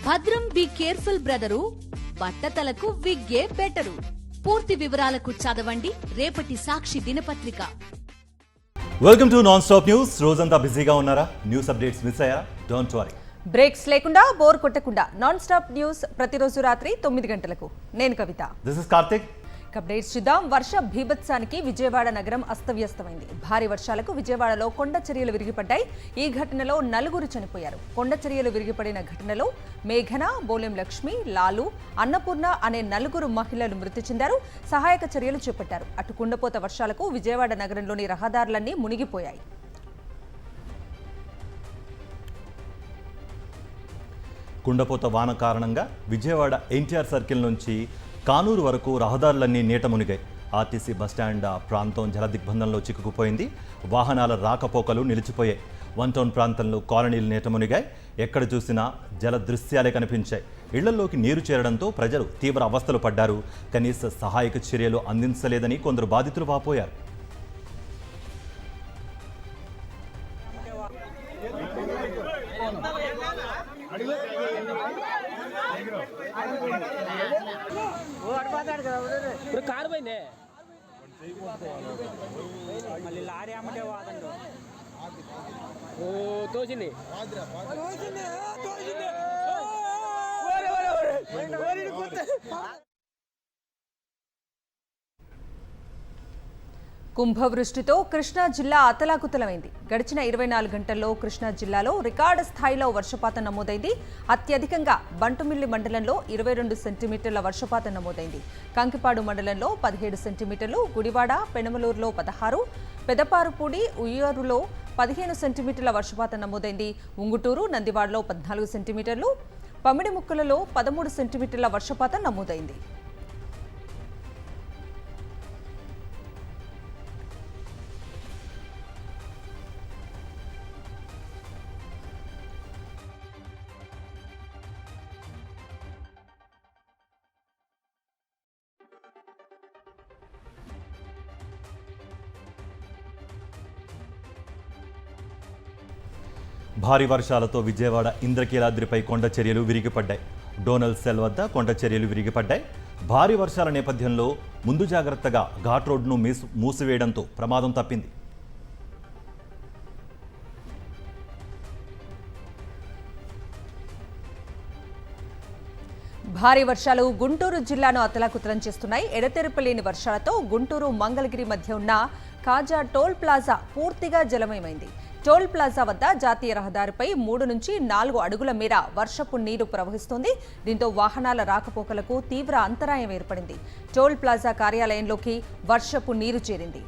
భద్రం be careful brother, బట్టతలకు విగ్గే బెటరు. పూర్తి వివరాలకు చదవండి రేపటి సాక్షి దినపత్రిక. Welcome to non stop news. రోజంతా బిజీగా ఉన్నారా? న్యూస్ అప్డేట్స్ మిస్ అయ్యారా? Don't worry. బ్రేక్స్ లేకుండా, బోర్ కొట్టకుండా నాన్ స్టాప్ న్యూస్ ప్రతిరోజు రాత్రి 9 గంటలకు. నేను Kavitha. This is Karthik. Updates చూద్దాం. వర్ష భీభత్సానికి విజయవాడ నగరం అస్తవ్యస్తమైంది. భారీ వర్షాలకు విజయవాడలో కొండ చర్యలు విరిగిపడ్డాయి. ఈ ఘటనలో 4 చనిపోయారు. కొండ చర్యలు విరిగిపడిన ఘటనలో మేఘన, బోలెం లక్ష్మి, లాలు, అన్నపూర్ణ అనే 4 మహిళలు మృతి చెందారు. సహాయక చర్యలు చేపట్టారు. అటు కుండపోత వర్షాలకు విజయవాడ నగరంలోని రహదారులన్నీ మునిగిపోయాయి. కుండపోత వాన కారణంగా విజయవాడ ఎన్టీఆర్ సర్కిల్ నుంచి కానూరు వరకు రహదారులన్నీ నీట మునిగాయి. ఆర్టీసీ బస్టాండ్ ప్రాంతం జలదిగ్బంధంలో చిక్కుకుపోయింది. వాహనాల రాకపోకలు నిలిచిపోయాయి. వన్ టౌన్ ప్రాంతంలో కాలనీలు నీట మునిగాయి. ఎక్కడ చూసినా జల దృశ్యాలే కనిపించాయి. ఇళ్లలోకి నీరు చేరడంతో ప్రజలు తీవ్ర అవస్థలు పడ్డారు. కనీస సహాయక చర్యలు అందించలేదని కొందరు బాధితులు వాపోయారు. ఇప్పుడు కారు పోయిందే, మళ్ళీ లారీ అమ్మటే వాదండు. ఓ తోసింది. కుంభవృష్టితో కృష్ణా జిల్లా అతలాకుతలమైంది. గడిచిన 24 గంటల్లో కృష్ణా జిల్లాలో రికార్డు స్థాయిలో వర్షపాతం నమోదైంది. అత్యధికంగా బంటుమిల్లి మండలంలో 22 సెంటీమీటర్ల వర్షపాతం నమోదైంది. కంకిపాడు మండలంలో 17 సెంటీమీటర్లు, గుడివాడ, పెనమలూరులో 16, పెదపారుపూడి, ఉయ్యూరులో 15 సెంటీమీటర్ల వర్షపాతం నమోదైంది. ఉంగుటూరు, నందివాడలో 14 సెంటీమీటర్లు, పమిడిముక్కలలో 13 సెంటీమీటర్ల వర్షపాతం నమోదైంది. భారీ వర్షాలతో విజయవాడ ఇంద్రకీలాద్రిపై కొండ చర్యలు విరిగిపడ్డాయి. డోనల్ సెల్ వద్ద కొండ చర్యలు విరిగిపడ్డాయి. భారీ వర్షాల నేపథ్యంలో ముందు జాగ్రత్తగా ఘాట్ రోడ్డును మూసివేయడంతో ప్రమాదం తప్పింది. భారీ వర్షాలు గుంటూరు జిల్లాను అతలాకుతలం చేస్తున్నాయి. ఎడతెరిపి లేని వర్షాలతో గుంటూరు మంగళగిరి మధ్య ఉన్న కాజా టోల్ ప్లాజా పూర్తిగా జలమయమైంది. టోల్ ప్లాజా వద్ద జాతీయ రహదారిపై 3 నుంచి 4 అడుగుల మేర వర్షపు నీరు ప్రవహిస్తోంది. దీంతో వాహనాల రాకపోకలకు తీవ్ర అంతరాయం ఏర్పడింది. టోల్ ప్లాజా కార్యాలయంలోకి వర్షపు నీరు చేరింది.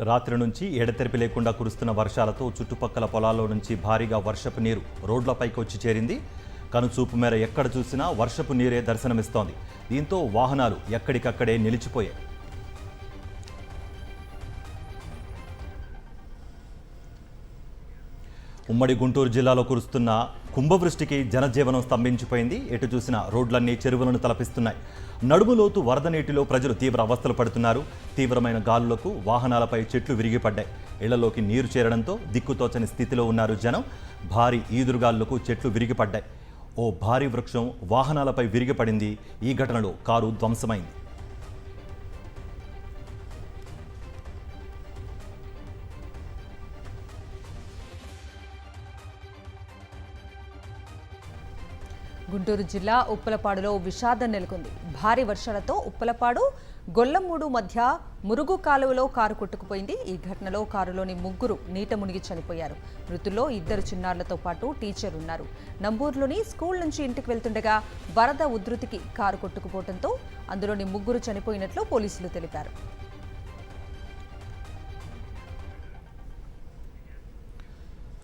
రాత్రి నుంచి ఎడతెరిపి లేకుండా కురుస్తున్న వర్షాలతో చుట్టుపక్కల పొలాల్లో నుంచి భారీగా వర్షపు నీరు రోడ్లపైకి వచ్చి చేరింది. కనుచూపు మేర ఎక్కడ చూసినా వర్షపు నీరే దర్శనమిస్తోంది. దీంతో వాహనాలు ఎక్కడికక్కడే నిలిచిపోయాయి. ఉమ్మడి గుంటూరు జిల్లాలో కురుస్తున్న కుంభవృష్టికి జనజీవనం స్తంభించిపోయింది. ఎటు చూసినా రోడ్లన్నీ చెరువులను తలపిస్తున్నాయి. నడుములోతు వరద నీటిలో ప్రజలు తీవ్ర అవస్థలు పడుతున్నారు. తీవ్రమైన గాలులకు వాహనాలపై చెట్లు విరిగిపడ్డాయి. ఇళ్లలోకి నీరు చేరడంతో దిక్కుతోచని స్థితిలో ఉన్నారు జనం. భారీ ఈదురుగాలులకు చెట్లు విరిగిపడ్డాయి. ఓ భారీ వృక్షం వాహనాలపై విరిగిపడింది. ఈ ఘటనలో కారు ధ్వంసమైంది. గుంటూరు జిల్లా ఉప్పలపాడులో విషాదం నెలకొంది. భారీ వర్షాలతో ఉప్పలపాడు, గొల్లమూడు మధ్య మురుగు కాలువలో కారు కొట్టుకుపోయింది. ఈ ఘటనలో కారులోని 3 నీట మునిగి చనిపోయారు. మృతుల్లో 2 చిన్నారులతో పాటు టీచర్ ఉన్నారు. నంబూరులోని స్కూల్ నుంచి ఇంటికి వెళ్తుండగా వరద ఉధృతికి కారు కొట్టుకుపోవడంతో అందులోని 3 చనిపోయినట్లు పోలీసులు తెలిపారు.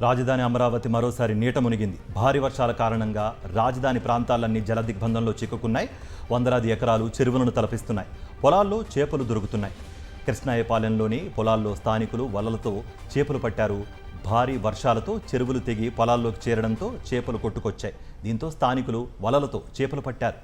రాజధాని అమరావతి మరోసారి నీట మునిగింది. భారీ వర్షాల కారణంగా రాజధాని ప్రాంతాలన్నీ జలదిగ్బంధంలో చిక్కుకున్నాయి. వందలాది ఎకరాలు చెరువులను తలపిస్తున్నాయి. పొలాల్లో చేపలు దొరుకుతున్నాయి. కృష్ణాయపాలెంలోని పొలాల్లో స్థానికులు వలలతో చేపలు పట్టారు. భారీ వర్షాలతో చెరువులు తెగి పొలాల్లోకి చేరడంతో చేపలు కొట్టుకొచ్చాయి. దీంతో స్థానికులు వలలతో చేపలు పట్టారు.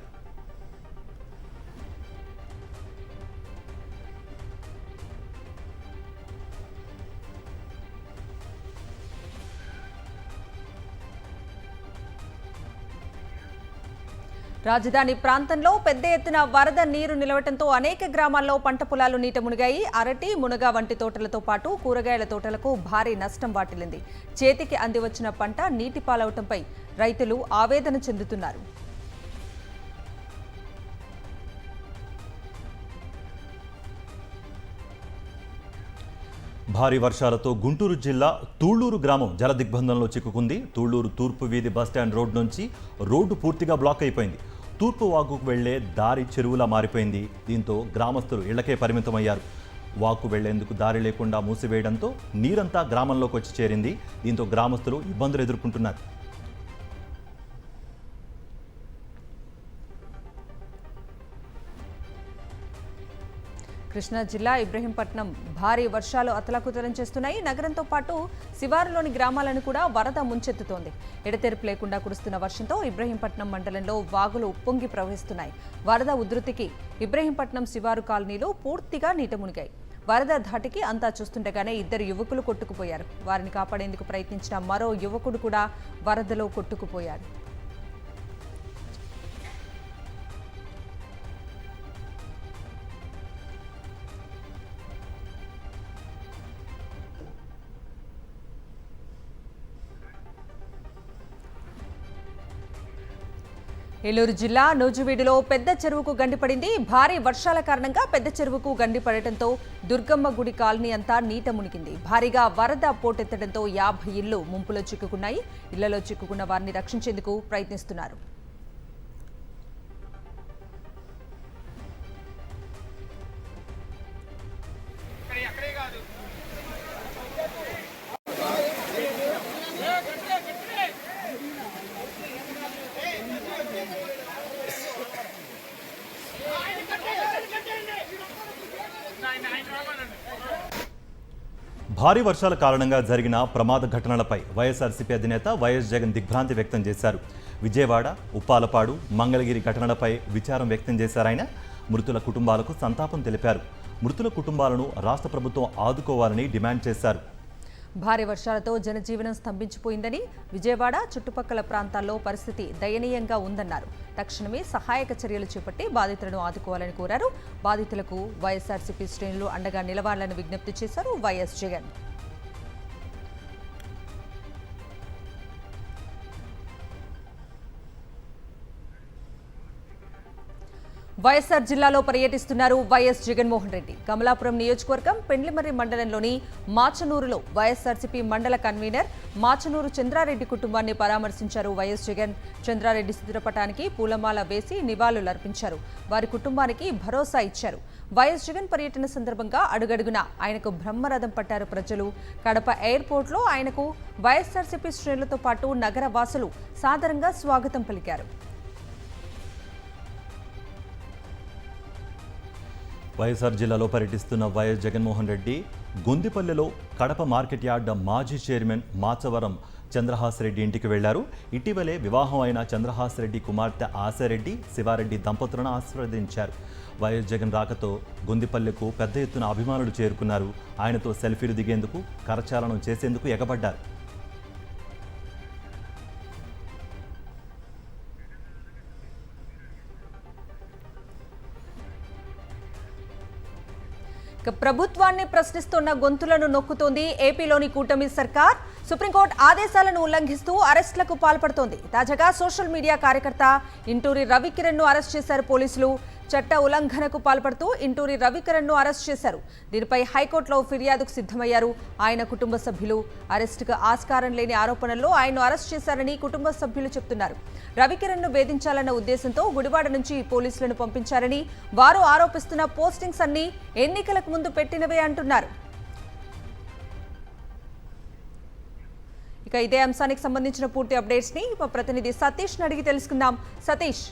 రాజధాని ప్రాంతంలో పెద్ద ఎత్తున వరద నీరు నిలవటంతో అనేక గ్రామాల్లో పంట పొలాలు నీట మునిగాయి. అరటి, మునగ వంటి తోటలతో పాటు కూరగాయల తోటలకు భారీ నష్టం వాటిల్లింది. చేతికి అందివచ్చిన పంట నీటి పాలవటంపై రైతులు ఆవేదన చెందుతున్నారు. భారీ వర్షాలతో గుంటూరు జిల్లా తూళ్లూరు గ్రామం జలదిగ్బంధంలో చిక్కుకుంది. తూళ్లూరు తూర్పు వీధి బస్టాండ్ రోడ్ నుంచి రోడ్డు పూర్తిగా బ్లాక్ అయిపోయింది. తూర్పు వాగుకు వెళ్లే దారి చెరువులా మారిపోయింది. దీంతో గ్రామస్తులు ఇళ్లకే పరిమితమయ్యారు. వాకు వెళ్లేందుకు దారి లేకుండా మూసివేయడంతో నీరంతా గ్రామంలోకి వచ్చి చేరింది. దీంతో గ్రామస్తులు ఇబ్బందులు ఎదుర్కొంటున్నారు. కృష్ణా జిల్లా ఇబ్రహీంపట్నం భారీ వర్షాలు అతలాకుతలం చేస్తున్నాయి. నగరంతో పాటు శివారులోని గ్రామాలను కూడా వరద ముంచెత్తుతోంది. ఎడతెరిపి లేకుండా కురుస్తున్న వర్షంతో ఇబ్రహీంపట్నం మండలంలో వాగులు ఉప్పొంగి ప్రవహిస్తున్నాయి. వరద ఉధృతికి ఇబ్రహీంపట్నం శివారు కాలనీలు పూర్తిగా నీట మునిగాయి. వరద ధాటికి అంతా చూస్తుండగానే 2 యువకులు కొట్టుకుపోయారు. వారిని కాపాడేందుకు ప్రయత్నించిన మరో యువకుడు కూడా వరదలో కొట్టుకుపోయాడు. ఏలూరు జిల్లా నూజివీడులో పెద్ద చెరువుకు గండిపడింది. భారీ వర్షాల కారణంగా పెద్ద చెరువుకు గండిపడటంతో దుర్గమ్మ గుడి కాలనీ అంతా నీట మునిగింది. భారీగా వరద పోటెత్తడంతో 50 ఇళ్లు ముంపులో చిక్కుకున్నాయి. ఇళ్లలో చిక్కుకున్న వారిని రక్షించేందుకు ప్రయత్నిస్తున్నారు. భారీ వర్షాల కారణంగా జరిగిన ప్రమాద ఘటనలపై వైఎస్ఆర్సీపీ అధినేత వైఎస్ జగన్ దిగ్భ్రాంతి వ్యక్తం చేశారు. విజయవాడ, ఉప్పాలపాడు, మంగళగిరి ఘటనలపై విచారం వ్యక్తం చేశారాయన. మృతుల కుటుంబాలకు సంతాపం తెలిపారు. మృతుల కుటుంబాలను రాష్ట్ర ప్రభుత్వం ఆదుకోవాలని డిమాండ్ చేశారు. భారీ వర్షాలతో జనజీవనం స్తంభించిపోయిందని, విజయవాడ చుట్టుపక్కల ప్రాంతాల్లో పరిస్థితి దయనీయంగా ఉందన్నారు. తక్షణమే సహాయక చర్యలు చేపట్టి బాధితులను ఆదుకోవాలని కోరారు. బాధితులకు వైఎస్ఆర్సీపీ శ్రేణులు అండగా నిలవాలని విజ్ఞప్తి చేశారు వైఎస్ జగన్. వైఎస్ఆర్ జిల్లాలో పర్యటిస్తున్నారు వైఎస్ జగన్మోహన్ రెడ్డి. కమలాపురం నియోజకవర్గం పెండ్లిమర్రి మండలంలోని మాచనూరులో వైఎస్ఆర్సీపీ మండల కన్వీనర్ మాచనూరు చంద్రారెడ్డి కుటుంబాన్ని పరామర్శించారు వైఎస్ జగన్. చంద్రారెడ్డి చిత్రపటానికి పూలమాల వేసి నివాళులర్పించారు. వారి కుటుంబానికి భరోసా ఇచ్చారు. వైఎస్ జగన్ పర్యటన సందర్భంగా అడుగడుగునా ఆయనకు బ్రహ్మరథం పట్టారు ప్రజలు. కడప ఎయిర్పోర్ట్లో ఆయనకు వైఎస్ఆర్సీపీ శ్రేణులతో పాటు నగర వాసులు సాదరంగా స్వాగతం పలికారు. వైఎస్ఆర్ జిల్లాలో పర్యటిస్తున్న వైఎస్ జగన్మోహన్ రెడ్డి గొందిపల్లెలో కడప మార్కెట్ యార్డ్ మాజీ చైర్మన్ మాచవరం చంద్రహాసరెడ్డి ఇంటికి వెళ్లారు. ఇటీవలే వివాహం అయిన చంద్రహాసరెడ్డి కుమార్తె ఆశారెడ్డి, శివారెడ్డి దంపతులను ఆశీర్వదించారు. వైఎస్ జగన్ రాకతో గొందిపల్లెకు పెద్ద ఎత్తున అభిమానులు చేరుకున్నారు. ఆయనతో సెల్ఫీలు దిగేందుకు, కరచాలనం చేసేందుకు ఎగబడ్డారు. ప్రభుత్వాన్ని ప్రశ్నిస్తున్న గొంతులను నొక్కుతోంది ఏపీలోని కూటమి సర్కార్. సుప్రీంకోర్టు ఆదేశాలను ఉల్లంఘిస్తూ అరెస్టులకు పాల్పడుతోంది. తాజాగా సోషల్ మీడియా కార్యకర్త ఇంటూరి రవికిరణ్ ను అరెస్ట్ చేశారు పోలీసులు. చట్ట ఉల్లంఘనకు పాల్పడుతూ ఇంటూరి రవికిరణ్ ను అరెస్ట్ చేశారు. దీనిపై హైకోర్టులో ఫిర్యాదుకు సిద్ధమయ్యారు ఆయన కుటుంబ సభ్యులు. అరెస్టుకు ఆస్కారం లేని ఆరోపణల్లో ఆయన్ను అరెస్ట్ చేశారని కుటుంబ సభ్యులు చెబుతున్నారు. రవికిరణ్ ను వేధించాలన్న ఉద్దేశంతో గుడివాడ నుంచి పోలీసులను పంపించారని, వారు ఆరోపిస్తున్న పోస్టింగ్స్ అన్ని ఎన్నికలకు ముందు పెట్టినవే అంటున్నారు. ఇక ఇదే అంశానికి సంబంధించిన పూర్తి అప్డేట్స్ ని మా ప్రతినిధి సతీష్ అడిగి తెలుసుకుందాం. సతీష్,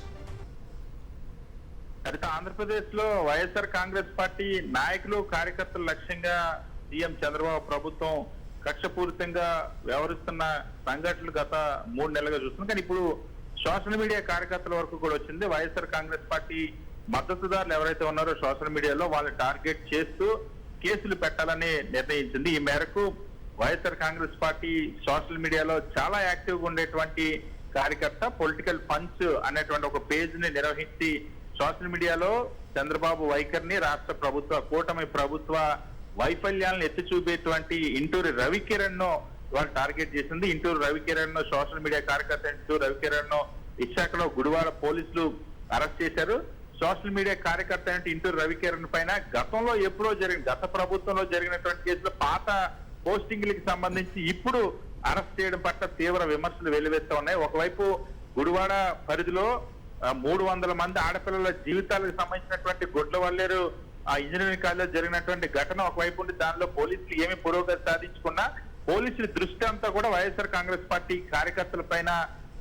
ఆంధ్రప్రదేశ్ లో వైఎస్ఆర్ కాంగ్రెస్ పార్టీ నాయకులు కార్యకర్తల లక్ష్యంగా సీఎం చంద్రబాబు ప్రభుత్వం కక్షపూరితంగా వ్యవహరిస్తున్న సంఘటనలు గత 3 నెలలుగా చూస్తుంది. కానీ ఇప్పుడు సోషల్ మీడియా కార్యకర్తల వరకు కూడా వచ్చింది. వైఎస్ఆర్ కాంగ్రెస్ పార్టీ మద్దతుదారులు ఎవరైతే ఉన్నారో సోషల్ మీడియాలో వాళ్ళని టార్గెట్ చేస్తూ కేసులు పెట్టాలని నిర్ణయించింది. ఈ మేరకు వైఎస్ఆర్ కాంగ్రెస్ పార్టీ సోషల్ మీడియాలో చాలా యాక్టివ్ గా ఉండేటువంటి కార్యకర్త పొలిటికల్ పంచ్ అనేటువంటి ఒక పేజ్ ని నిర్వహించి సోషల్ మీడియాలో చంద్రబాబు వైఖరిని, రాష్ట్ర ప్రభుత్వ కూటమి ప్రభుత్వ వైఫల్యాలను ఎత్తి చూపేటువంటి ఇంటూరి రవికిరణ్ ను వాళ్ళు టార్గెట్ చేసింది. ఇంటూరు రవికిరణ్ ను సోషల్ మీడియా కార్యకర్త ఇంటూరు రవికిరణ్ ను విశాఖలో గుడివాడ పోలీసులు అరెస్ట్ చేశారు. సోషల్ మీడియా కార్యకర్త అంటే ఇంటూరు రవికిరణ్ పైన గతంలో ఎప్పుడో గత ప్రభుత్వంలో జరిగినటువంటి కేసులో పాత పోస్టింగ్లకి సంబంధించి ఇప్పుడు అరెస్ట్ చేయడం పట్ల తీవ్ర విమర్శలు వెల్లువెత్తా ఉన్నాయి. ఒకవైపు గుడివాడ పరిధిలో 300 మంది ఆడపిల్లల జీవితాలకు సంబంధించినటువంటి గుడ్లవల్లేరు ఆ ఇంజనీరింగ్ కాలేజ్ జరిగినటువంటి ఘటన ఒకవైపు ఉండి దానిలో పోలీసులు ఏమి పురోగతి సాధించుకున్నా పోలీసుల దృష్టి అంతా కూడా వైఎస్ఆర్ కాంగ్రెస్ పార్టీ కార్యకర్తల పైన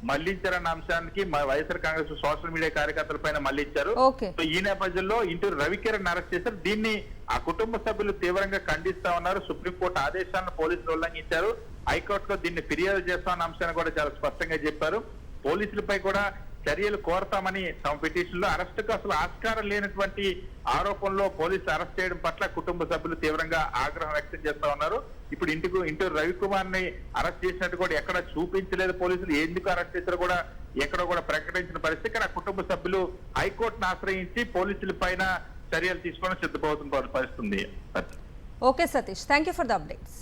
మళ్లించారన్న అంశానికి వైఎస్ఆర్ కాంగ్రెస్ సోషల్ మీడియా కార్యకర్తల పైన మళ్లించారు. సో ఈ నేపథ్యంలో ఇంటూరు రవికిరణ్ అరెస్ట్ చేశారు. దీన్ని ఆ కుటుంబ సభ్యులు తీవ్రంగా ఖండిస్తా ఉన్నారు. సుప్రీంకోర్టు ఆదేశాలను పోలీసులు ఉల్లంఘించారు. హైకోర్టులో దీన్ని ఫిర్యాదు చేస్తామన్న అంశాన్ని కూడా చాలా స్పష్టంగా చెప్పారు. పోలీసులపై కూడా చర్యలు కోరతామని తమ పిటిషన్ లో అరెస్టుకు అసలు ఆస్కారం లేనటువంటి ఆరోపణలో పోలీసులు అరెస్ట్ చేయడం పట్ల కుటుంబ సభ్యులు తీవ్రంగా ఆగ్రహం వ్యక్తం చేస్తా ఉన్నారు. ఇప్పుడు ఇంటూరు రవికుమార్ ని అరెస్ట్ చేసినట్టు కూడా ఎక్కడ చూపించలేదు పోలీసులు. ఎందుకు అరెస్ట్ చేశారో కూడా ఎక్కడో కూడా ప్రకటించిన పరిస్థితి. కానీ కుటుంబ సభ్యులు హైకోర్టును ఆశ్రయించి పోలీసుల పైన చర్యలు తీసుకోవడం సిద్ధమవుతున్న పరిస్థితుంది. Okay Satish, thank you for the updates.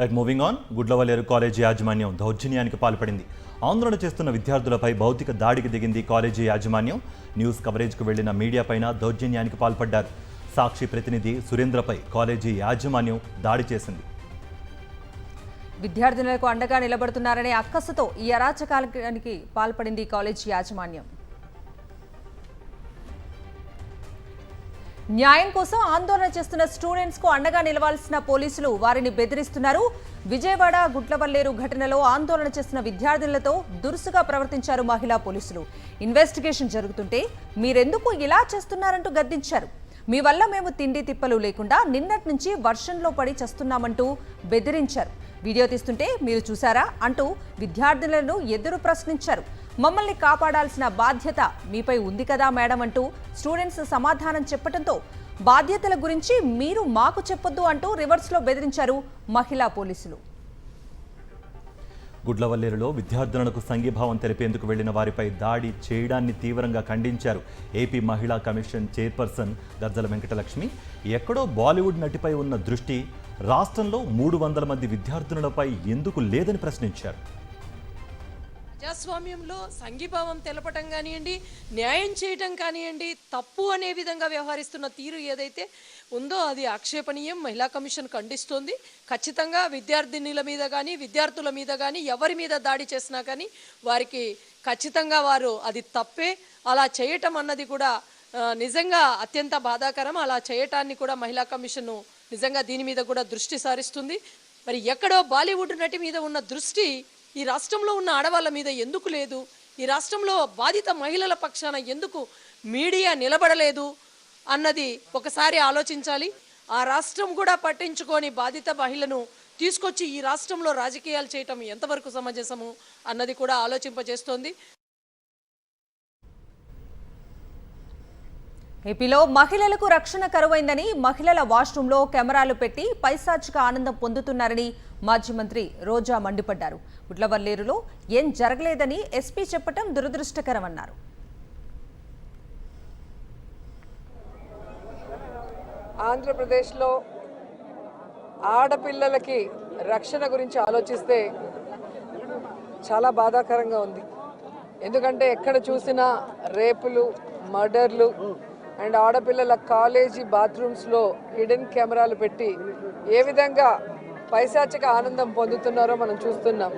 Right, moving on. Gudlavalleru college యాజమాన్యం దౌర్జన్యానికి పాల్పడింది. ఆందోళన చేస్తున్న విద్యార్థులపై భౌతిక దాడికి దిగింది కాలేజీ యాజమాన్యం. న్యూస్ కవరేజ్కు వెళ్లిన మీడియాపైన దౌర్జన్యానికి పాల్పడ్డారు. సాక్షి ప్రతినిధి సురేంద్రపై కాలేజీ యాజమాన్యం దాడి చేసింది. విద్యార్థినులకు అండగా నిలబడుతున్నారనే అక్కసుతో ఈ అరాచకానికి పాల్పడింది కాలేజీ యాజమాన్యం. న్యాయం కోసం ఆందోళన చేస్తున్న స్టూడెంట్స్ కు అండగా నిలవాల్సిన పోలీసులు వారిని బెదిరిస్తున్నారు. విజయవాడ గుడ్లవల్లేరు ఘటనలో ఆందోళన చేస్తున్న విద్యార్థులతో దురుసుగా ప్రవర్తించారు మహిళా పోలీసులు. ఇన్వెస్టిగేషన్ జరుగుతుంటే మీరెందుకు ఇలా చేస్తున్నారంటూ గద్దించారు. మీ వల్ల మేము తిండి తిప్పలు లేకుండా నిన్నటి నుంచి వర్షంలో పడి చస్తున్నామంటూ బెదిరించారు. వీడియో తీస్తుంటే మీరు చూసారా అంటూ విద్యార్థులను ఎదురు ప్రశ్నించారు. మమ్మల్ని కాపాడాల్సిన బాధ్యత మీపై ఉంది కదా మేడం అంటూ స్టూడెంట్స్ సమాధానం చెప్పడంతో బాధ్యతల గురించి మీరు మాకు చెప్పొద్దు అంటూ రివర్స్లో బెదిరించారు మహిళా పోలీసులు. గుడ్లవల్లేరులో విద్యార్థులకు సంఘీభావం తెలిపేందుకు వెళ్లిన వారిపై దాడి చేయడాన్ని తీవ్రంగా ఖండించారు ఏపీ మహిళా కమిషన్ చైర్పర్సన్ గజ్జల వెంకటలక్ష్మి. ఎక్కడో బాలీవుడ్ నటిపై ఉన్న దృష్టి రాష్ట్రంలో 300 మంది విద్యార్థులపై ఎందుకు లేదని ప్రశ్నించారు. ప్రజాస్వామ్యంలో సంఘీభావం తెలపటం కానివ్వండి, న్యాయం చేయటం కానివ్వండి, తప్పు అనే విధంగా వ్యవహరిస్తున్న తీరు ఏదైతే ఉందో అది ఆక్షేపణీయం. మహిళా కమిషన్ ఖండిస్తోంది. ఖచ్చితంగా విద్యార్థినుల మీద కానీ విద్యార్థుల మీద కానీ ఎవరి మీద దాడి చేసినా కానీ వారికి ఖచ్చితంగా వారు అది తప్పే. అలా చేయటం అన్నది కూడా నిజంగా అత్యంత బాధాకరం. అలా చేయటాన్ని కూడా మహిళా కమిషన్ నిజంగా దీని మీద కూడా దృష్టి సారిస్తుంది. మరి ఎక్కడో బాలీవుడ్ నటి మీద ఉన్న దృష్టి ఈ రాష్ట్రంలో ఉన్న ఆడవాళ్ళ మీద ఎందుకు లేదు? ఈ రాష్ట్రంలో బాధిత మహిళల పక్షాన ఎందుకు మీడియా నిలబడలేదు అన్నది ఒకసారి ఆలోచించాలి. ఆ రాష్ట్రం కూడా పట్టించుకొని బాధిత మహిళను తీసుకొచ్చి ఈ రాష్ట్రంలో రాజకీయాలు చేయటం ఎంతవరకు సమంజసము అన్నది కూడా ఆలోచింపజేస్తోంది. ఏపీలో మహిళలకు రక్షణ కరువైందని మహిళల వాష్రూంలో కెమెరాలు పెట్టి పైశాచిక ఆనందం పొందుతున్నారని మాజీ మంత్రి రోజా మండిపడ్డారు. గుడ్లవల్లేరులో ఏం జరగలేదని ఎస్పీ చెప్పడం దురదృష్టకరమన్నారు. ఆంధ్రప్రదేశ్లో ఆడపిల్లలకి రక్షణ గురించి ఆలోచిస్తే చాలా బాధాకరంగా ఉంది. ఎందుకంటే ఎక్కడ చూసినా రేపులు, మర్డర్లు అండ్ ఆడపిల్లల కాలేజీ బాత్రూమ్స్లో హిడెన్ కెమెరాలు పెట్టి ఏ విధంగా పైశాచిక ఆనందం పొందుతున్నారో మనం చూస్తున్నాం.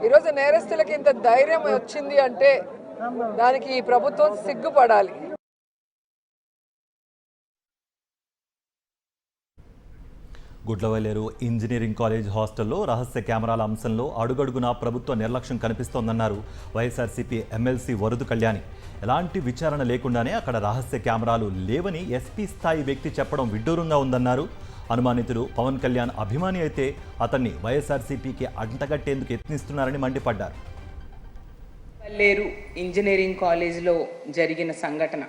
ఈరోజు నేరస్తులకి ఇంత ధైర్యం వచ్చింది అంటే దానికి ఈ ప్రభుత్వం సిగ్గుపడాలి. గుడ్లవల్లేరు ఇంజనీరింగ్ కాలేజ్ హాస్టల్లో రహస్య కెమెరాల అంశంలో అడుగడుగునా ప్రభుత్వ నిర్లక్ష్యం కనిపిస్తోందన్నారు వైఎస్ఆర్సీపీ ఎమ్మెల్సీ వరదు కళ్యాణి. ఎలాంటి విచారణ లేకుండానే అక్కడ రహస్య కెమెరాలు లేవని ఎస్పీ స్థాయి వ్యక్తి చెప్పడం విడ్డూరంగా ఉందన్నారు. అనుమానితుడు పవన్ కళ్యాణ్ అభిమాని అయితే అతన్ని వైఎస్ఆర్సీపీకి అంటగట్టేందుకు యత్నిస్తున్నారని మండిపడ్డారు. గుడ్లవల్లేరు ఇంజనీరింగ్ కాలేజ్లో జరిగిన సంఘటన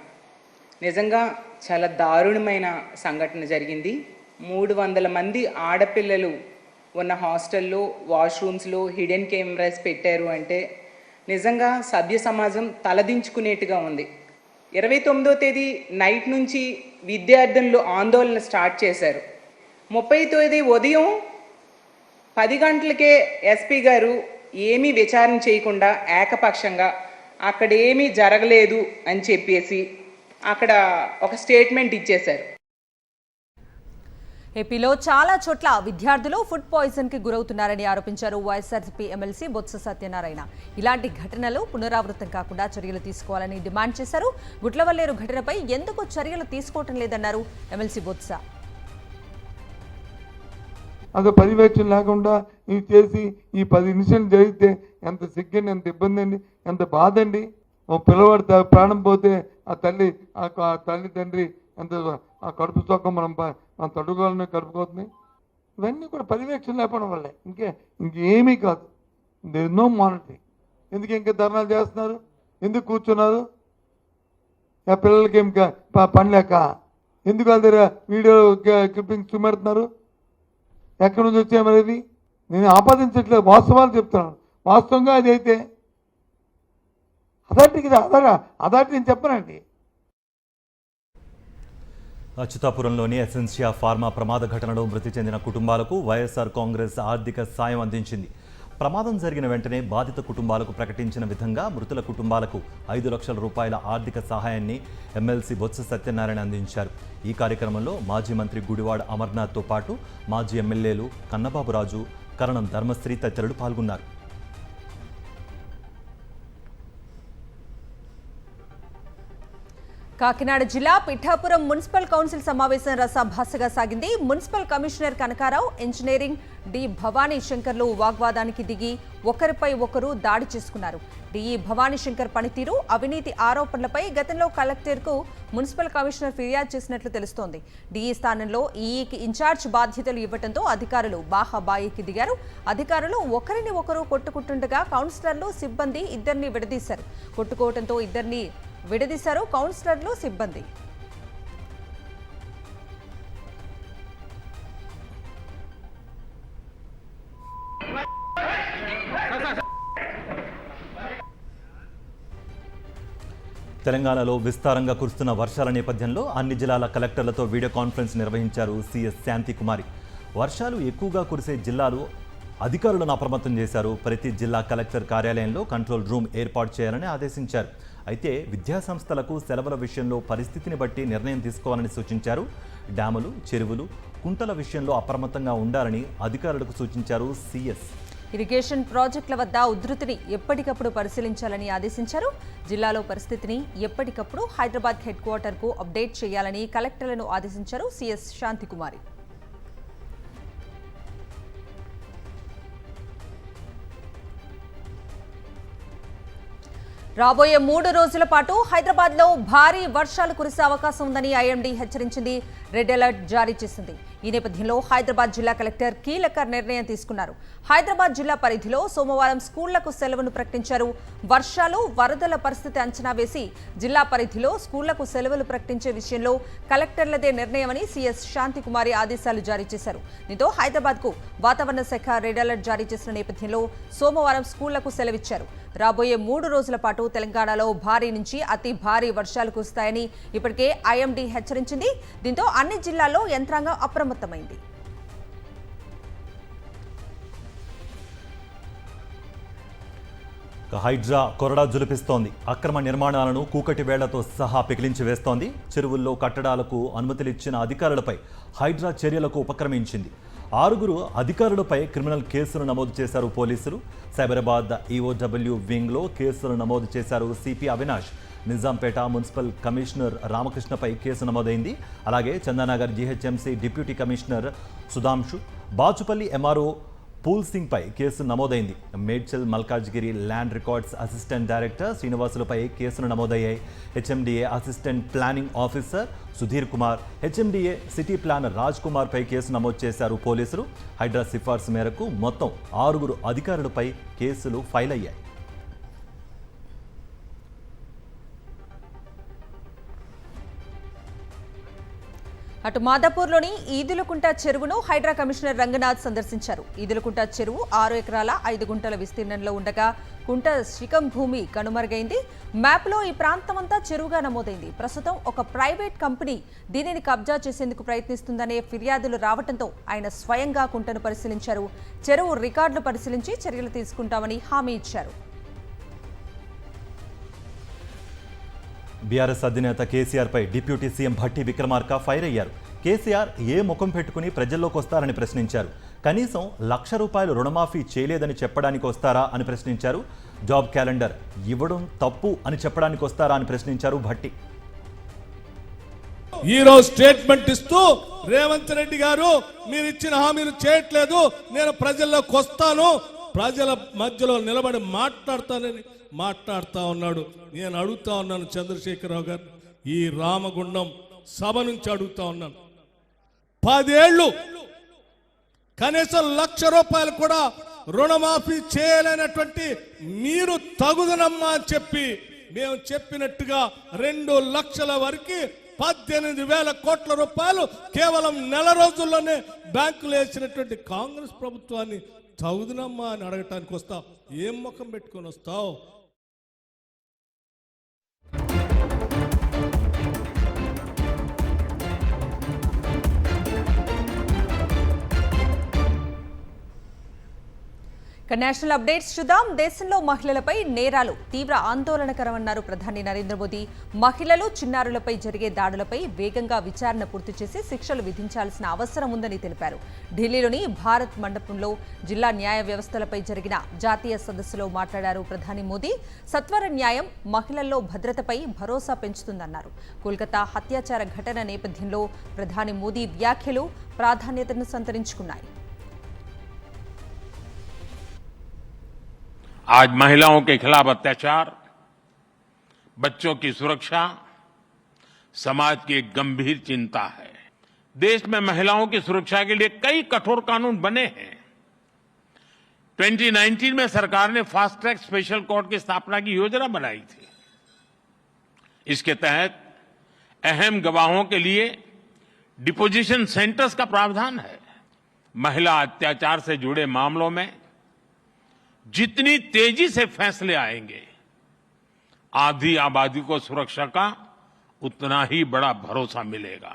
నిజంగా చాలా దారుణమైన సంఘటన జరిగింది. 300 మంది ఆడపిల్లలు ఉన్న హాస్టల్లో వాష్రూమ్స్లో హిడెన్ కెమెరాస్ పెట్టారు అంటే నిజంగా సభ్య సమాజం తలదించుకునేట్టుగా ఉంది. 29వ తేదీ నైట్ నుంచి విద్యార్థులు ఆందోళన స్టార్ట్ చేశారు. 30వ తేదీ ఉదయం 10 గంటలకే ఎస్పీ గారు ఏమీ విచారణ చేయకుండా ఏకపక్షంగా అక్కడ ఏమీ జరగలేదు అని చెప్పేసి అక్కడ ఒక స్టేట్మెంట్ ఇచ్చేశారు. ఏపీలో చాలా చోట్ల విద్యార్థులు ఫుడ్ పాయిజన్ కి గురవుతున్నారని ఆరోపించారు వైఎస్ఆర్సీపీ ఎమ్మెల్సీ బొత్స సత్యనారాయణ. ఇలాంటి ఘటనలు పునరావృతం కాకుండా చర్యలు తీసుకోవాలని డిమాండ్ చేశారు. గుడ్లవల్లేరు ఘటనపై ఎందుకు చర్యలు తీసుకోవటం లేదన్నారు ఎమ్మెల్సీ బొత్స. అది పర్యవేక్షణ లేకుండా ఇవి చేసి ఈ 10 ఇన్సిడెంట్ జరిగితే ఎంత సిగ్గండి, ఎంత ఇబ్బంది అండి, ఎంత బాధ అండి. ఓ పిల్లవాడు ప్రాణం పోతే ఆ తల్లి తండ్రి ఎంత ఆ కడుపు చొక్క మనం తడుకోవాలని కడుపుకోతున్నాయి. ఇవన్నీ కూడా పర్యవేక్షణ లేకపోవడం వల్లే, ఇంకేమీ కాదు. There no monitoring. ఎందుకు ఇంకా ధర్నాలు చేస్తున్నారు, ఎందుకు కూర్చున్నారు? ఆ పిల్లలకి ఏం పని లేక ఎందుకు వాళ్ళ దగ్గర వీడియో క్లిప్పింగ్స్ చూపెడుతున్నారు? ఎక్కడి నుంచి వచ్చాయి మరి ఇవి? నేను ఆపాదించట్లేదు, వాస్తవాలు చెప్తున్నాను. వాస్తవంగా అది అయితే అథారిటీకి అథారిటీ నేను చెప్పనండి. అచ్యుతాపురంలోని ఎసెన్షియా ఫార్మా ప్రమాద ఘటనలో మృతి చెందిన కుటుంబాలకు వైఎస్ఆర్ కాంగ్రెస్ ఆర్థిక సాయం అందించింది. ప్రమాదం జరిగిన వెంటనే బాధిత కుటుంబాలకు ప్రకటించిన విధంగా మృతుల కుటుంబాలకు 5 లక్షల రూపాయల ఆర్థిక సహాయాన్ని ఎమ్మెల్సీ బొత్స సత్యనారాయణ అందించారు. ఈ కార్యక్రమంలో మాజీ మంత్రి గుడివాడ అమర్నాథ్తో పాటు మాజీ ఎమ్మెల్యేలు కన్నబాబురాజు, కరణం ధర్మశ్రీ తదితరులు పాల్గొన్నారు. కాకినాడ జిల్లా పిఠాపురం మున్సిపల్ కౌన్సిల్ సమావేశం రసాభాసగా సాగింది. Municipal commissioner Kanakarao, engineering D Bhavani శంకర్లు వాగ్వాదానికి దిగి ఒకరిపై ఒకరు దాడి చేసుకున్నారు. డిఈ భవానీ శంకర్ పనితీరు, అవినీతి ఆరోపణలపై గతంలో కలెక్టర్కు మున్సిపల్ కమిషనర్ ఫిర్యాదు చేసినట్లు తెలుస్తోంది. డిఈ స్థానంలో ఈఈకి ఇన్ఛార్జ్ బాధ్యతలు ఇవ్వడంతో అధికారులు బాహాబాయికి దిగారు. అధికారులు ఒకరిని ఒకరు కొట్టుకుంటుండగా కౌన్సిలర్లు, సిబ్బంది ఇద్దరిని విడదీశారు. కొట్టుకోవడంతో ఇద్దరిని విడదీశారు కౌన్సిలర్లు, సిబ్బంది. తెలంగాణలో విస్తారంగా కురుస్తున్న వర్షాల నేపథ్యంలో అన్ని జిల్లాల కలెక్టర్లతో వీడియో కాన్ఫరెన్స్ నిర్వహించారు సీఎస్ శాంతికుమారి. వర్షాలు ఎక్కువగా కురిసే జిల్లాలు అధికారులను అప్రమత్తం చేశారు. ప్రతి జిల్లా కలెక్టర్ కార్యాలయంలో కంట్రోల్ రూమ్ ఏర్పాటు చేయాలని ఆదేశించారు. అయితే విద్యాసంస్థలకు సెలవుల విషయంలో పరిస్థితిని బట్టి నిర్ణయం తీసుకోవాలని సూచించారు. డ్యాములు, చెరువులు, కుంటల విషయంలో అప్రమత్తంగా ఉండాలని అధికారులకు సూచించారు సీఎస్. ఇరిగేషన్ ప్రాజెక్టుల వద్ద ఉధృతిని ఎప్పటికప్పుడు పరిశీలించాలని ఆదేశించారు. జిల్లాలో పరిస్థితిని ఎప్పటికప్పుడు హైదరాబాద్ హెడ్ క్వార్టర్కు అప్డేట్ చేయాలని కలెక్టర్లను ఆదేశించారు సీఎస్ శాంతికుమారి. రాబోయే 3 రోజుల పాటు హైదరాబాద్లో భారీ వర్షాలు కురిసే అవకాశం ఉందని ఐఎండీ హెచ్చరించింది. రెడ్ అలర్ట్ జారీ చేసింది. ఈ నేపథ్యంలో హైదరాబాద్ జిల్లా కలెక్టర్ కీలక నిర్ణయం తీసుకున్నారు. హైదరాబాద్ జిల్లా పరిధిలో సోమవారం స్కూళ్లకు సెలవును ప్రకటించారు. వర్షాలు, వరదల పరిస్థితి అంచనా వేసి జిల్లా పరిధిలో స్కూళ్లకు సెలవులు ప్రకటించే విషయంలో కలెక్టర్లదే నిర్ణయమని సీఎస్ శాంతికుమారి ఆదేశాలు జారీ చేశారు. దీంతో హైదరాబాద్కు వాతావరణ శాఖ రెడ్ అలర్ట్ జారీ చేసిన నేపథ్యంలో సోమవారం స్కూళ్లకు సెలవిచ్చారు. రాబోయే 3 రోజుల పాటు తెలంగాణలో భారీ నుంచి అతి భారీ వర్షాలు కురుస్తాయని ఇప్పటికే ఐఎండీ హెచ్చరించింది. దీంతో అన్ని జిల్లాల్లో యంత్రాంగం అప్రమత్తమైంది. హైడ్రా కొరడా జులిపిస్తోంది. అక్రమ నిర్మాణాలను కూకటి వేళ్లతో సహా పెకిలించి వేస్తోంది. చెరువుల్లో కట్టడాలకు అనుమతులిచ్చిన అధికారులపై హైడ్రా చర్యలకు ఉపక్రమించింది. 6 అధికారులపై క్రిమినల్ కేసులు నమోదు చేశారు పోలీసులు. సైబరాబాద్ ఈఓడబ్ల్యూ వింగ్లో కేసులు నమోదు చేశారు CP Avinash. Nizampet municipal commissioner రామకృష్ణపై కేసు నమోదైంది. అలాగే Chandanagar GHMC deputy commissioner Sudhanshu, Bachupalli MRO Phool Singh పై కేసు నమోదైంది. Medchal Malkajgiri land records assistant director శ్రీనివాసులపై కేసులు నమోదయ్యాయి. HMDA assistant planning officer Sudheer Kumar, HMDA city planner Raj Kumar పై కేసు నమోదు చేశారు పోలీసులు. హైడ్రా సిఫార్సు మేరకు మొత్తం 6 అధికారులపై కేసులు ఫైల్ అయ్యాయి. అటు మాదాపూర్లోని ఈదులకుంట చెరువును హైడ్రా కమిషనర్ రంగనాథ్ సందర్శించారు. ఈదులకుంట చెరువు 6 ఎకరాల 5 గుంటల విస్తీర్ణంలో ఉండగా కుంట శిఖం భూమి కనుమరుగైంది. మ్యాప్లో ఈ ప్రాంతమంతా చెరువుగా నమోదైంది. ప్రస్తుతం ఒక ప్రైవేట్ కంపెనీ దీనిని కబ్జా చేసేందుకు ప్రయత్నిస్తుందనే ఫిర్యాదులు రావడంతో ఆయన స్వయంగా కుంటను పరిశీలించారు. చెరువు రికార్డులు పరిశీలించి చర్యలు తీసుకుంటామని హామీ ఇచ్చారు. బీఆర్ఎస్ అధినేత కేసీఆర్పై deputy CM Bhatti Vikramarka fire అయ్యారు. కేసీఆర్ ఏ ముఖం పెట్టుకుని ప్రజల్లోకి వస్తారని ప్రశ్నించారు. కనీసం ₹1,00,000 రుణమాఫీ చేయలేదని చెప్పడానికి వస్తారా అని ప్రశ్నించారు. జాబ్ క్యాలెండర్ ఇవ్వడం తప్పు అని చెప్పడానికి వస్తారా అని ప్రశ్నించారు భట్టి. ఈరోజు స్టేట్మెంట్ ఇస్తూ రేవంత్ రెడ్డి గారు మీరు ఇచ్చిన హామీలు చేయట్లేదు, నేను ప్రజల్లోకి వస్తాను, ప్రజల మధ్యలో నిలబడి మాట్లాడతానని మాట్లాడుతా ఉన్నాడు. నేను అడుగుతా ఉన్నాను చంద్రశేఖరరావు గారు, ఈ రామగుండం సభ నుంచి అడుగుతా ఉన్నాను, 10 ఏళ్ళు కనీసం ₹1,00,000 కూడా రుణమాఫీ చేయలేనటువంటి మీరు తగుదనమ్మా అని చెప్పి మేము చెప్పినట్టుగా 2 లక్షల వరకు 18,000 కోట్ల రూపాయలు కేవలం నెల రోజుల్లోనే బ్యాంకులు వేసినటువంటి కాంగ్రెస్ ప్రభుత్వాన్ని తగుదనమ్మా అని అడగటానికి వస్తావు, ఏం ముఖం పెట్టుకొని వస్తావు? నేషనల్ అప్డేట్స్ చూద్దాం. దేశంలో మహిళలపై నేరాలు తీవ్ర ఆందోళనకరమన్నారు ప్రధాని నరేంద్ర మోదీ. మహిళలు, చిన్నారులపై జరిగే దాడులపై వేగంగా విచారణ పూర్తి చేసి శిక్షలు విధించాల్సిన అవసరం ఉందని తెలిపారు. ఢిల్లీలోని భారత్ మండపంలో జిల్లా న్యాయ వ్యవస్థలపై జరిగిన జాతీయ సదస్సులో మాట్లాడారు ప్రధాని మోదీ. సత్వర న్యాయం మహిళల్లో భద్రతపై భరోసా పెంచుతుందన్నారు. కోల్కతా హత్యాచార ఘటన నేపథ్యంలో ప్రధాని మోదీ వ్యాఖ్యలు ప్రాధాన్యతను సంతరించుకున్నాయి. आज महिलाओं के खिलाफ अत्याचार, बच्चों की सुरक्षा समाज की एक गंभीर चिंता है. देश में महिलाओं की सुरक्षा के लिए कई कठोर कानून बने हैं. 2019 में सरकार ने फास्ट ट्रैक स्पेशल कोर्ट की स्थापना की योजना बनाई थी. इसके तहत अहम गवाहों के लिए डिपोजिशन सेंटर्स का प्रावधान है. महिला अत्याचार से जुड़े मामलों में जितनी तेजी से फैसले आएंगे, आधी आबादी को सुरक्षा का उतना ही बड़ा भरोसा मिलेगा.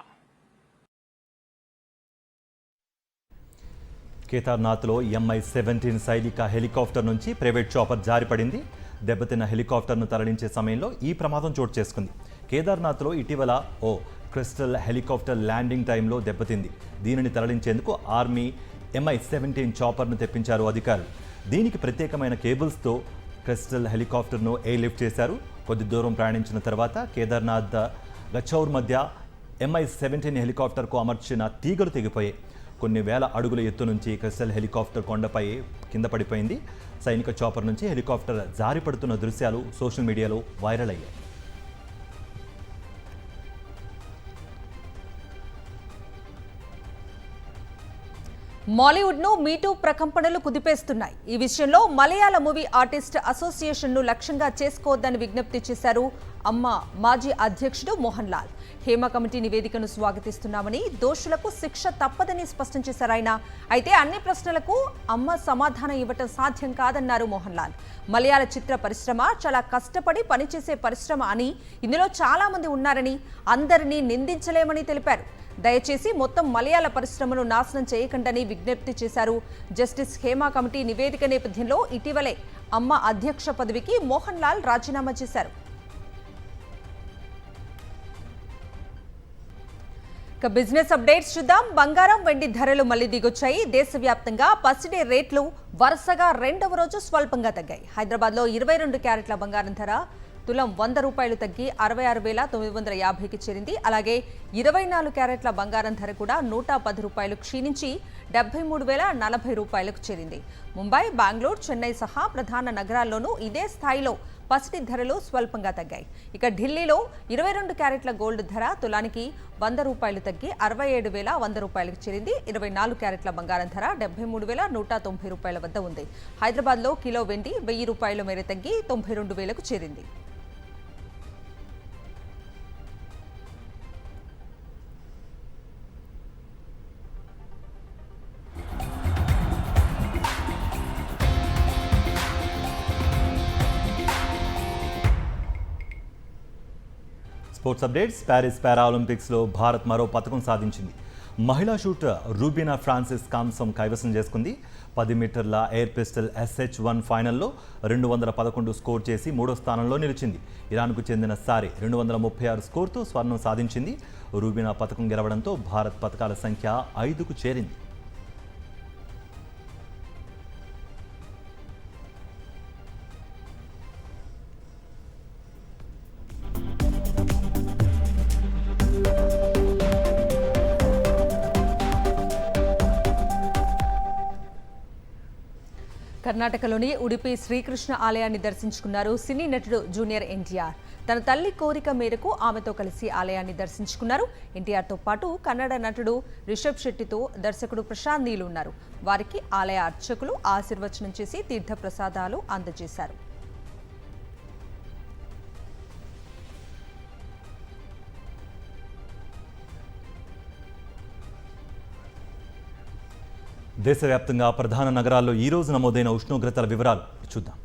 కేదార్నాథ్లో MI-17 సైనిక హెలికాప్టర్ నుంచి ప్రైవేట్ చాపర్ జారిపడింది. దెబ్బతిన్న హెలికాప్టర్ను తరలించే సమయంలో ఈ ప్రమాదం చోటు చేసుకుంది. కేదార్నాథ్లో ఇటీవల ఓ క్రిస్టల్ హెలికాప్టర్ ల్యాండింగ్ టైంలో దెబ్బతింది. దీనిని తరలించేందుకు ఆర్మీ MI-17 చాపర్ను తెప్పించారు అధికారులు. దీనికి ప్రత్యేకమైన కేబుల్స్తో క్రిస్టల్ హెలికాప్టర్ను ఎయిర్ లిఫ్ట్ చేశారు. కొద్ది దూరం ప్రయాణించిన తర్వాత కేదార్నాథ్ గచ్చౌర్ మధ్య MI-17 హెలికాప్టర్కు అమర్చిన తీగలు తెగిపోయాయి. కొన్ని వేల అడుగుల ఎత్తు నుంచి క్రిస్టల్ హెలికాప్టర్ కొండపై కింద పడిపోయింది. సైనిక చాపర్ నుంచి హెలికాప్టర్ జారిపడుతున్న దృశ్యాలు సోషల్ మీడియాలో వైరల్ అయ్యాయి. మాలీవుడ్ ను మీటూ ప్రకంపనలు కుదిపేస్తున్నాయి. ఈ విషయంలో మలయాళ మూవీ ఆర్టిస్ట్ అసోసియేషన్ ను లక్ష్యంగా చేసుకోవద్దని విజ్ఞప్తి చేశారు అమ్మ మాజీ అధ్యక్షుడు మోహన్ లాల్. హేమ కమిటీ నివేదికను స్వాగతిస్తున్నామని, దోషులకు శిక్ష తప్పదని స్పష్టం చేశారు ఆయన. అయితే అన్ని ప్రశ్నలకు అమ్మ సమాధానం ఇవ్వటం సాధ్యం కాదన్నారు మోహన్ లాల్. మలయాళ చిత్ర పరిశ్రమ చాలా కష్టపడి పనిచేసే పరిశ్రమ అని, ఇందులో చాలా మంది ఉన్నారని, అందరినీ నిందించలేమని తెలిపారు. దయచేసి మొత్తం మలయాళ పరిశ్రమను నాశనం చేయకండని విజ్ఞప్తి చేశారు. జస్టిస్ హేమ కమిటీ నివేదిక నేపథ్యంలో ఇటీవలే అమ్మ అధ్యక్ష పదవికి మోహన్ లాల్ రాజీనామా చేశారు. బిజినెస్ అప్డేట్స్ చూద్దాం. బంగారం, వెండి ధరలు మళ్లీ దిగొచ్చాయి. దేశవ్యాప్తంగా పసిడి రేట్లు వరుసగా 2వ రోజు స్వల్పంగా తగ్గాయి. హైదరాబాద్లో 22 క్యారెట్ల బంగారం ధర తులం 100 రూపాయలు తగ్గి 66,950కి చేరింది. అలాగే 24 క్యారెట్ల బంగారం ధర కూడా 110 రూపాయలు క్షీణించి 73,040 రూపాయలకు చేరింది. ముంబై, బెంగళూరు, చెన్నై సహా ప్రధాన నగరాల్లోనూ ఇదే స్థాయిలో పసిడి ధరలు స్వల్పంగా తగ్గాయి. ఇక ఢిల్లీలో 22 క్యారెట్ల గోల్డ్ ధర తులానికి 100 రూపాయలు తగ్గి 67,100 రూపాయలకు చేరింది. 24 క్యారెట్ల బంగారం ధర 73,190 రూపాయల వద్ద ఉంది. హైదరాబాద్లో కిలో వెండి 1000 రూపాయల మేర తగ్గి 92,000కు చేరింది. Sports updates. ప్యారిస్ పారాలింపిక్స్లో భారత్ మరో పతకం సాధించింది. మహిళా షూటర్ రూబీనా ఫ్రాన్సిస్ కాంస్యం కైవసం చేసుకుంది. 10 మీటర్ల ఎయిర్ పిస్టల్ SH1 ఫైనల్లో 211 స్కోర్ చేసి 3వ స్థానంలో నిలిచింది. ఇరాన్కు చెందిన సారే 236 స్కోర్తో స్వర్ణం సాధించింది. రూబీనా పతకం గెలవడంతో భారత్ పతకాల సంఖ్య 5కు చేరింది. కర్ణాటకలోని ఉడిపి శ్రీకృష్ణ ఆలయాన్ని దర్శించుకున్నారు సినీ నటుడు జూనియర్ ఎన్టీఆర్. తన తల్లి కోరిక మేరకు ఆమెతో కలిసి ఆలయాన్ని దర్శించుకున్నారు. ఎన్టీఆర్తో పాటు కన్నడ నటుడు రిషబ్ శెట్టితో దర్శకుడు ప్రశాంత్ నీల్ ఉన్నారు. వారికి ఆలయ అర్చకులు ఆశీర్వచనం చేసి తీర్థప్రసాదాలు అందజేశారు. దేశవ్యాప్తంగా ప్రధాన నగరాల్లో ఈ రోజు నమోదైన ఉష్ణోగ్రతల వివరాలు చూద్దాం.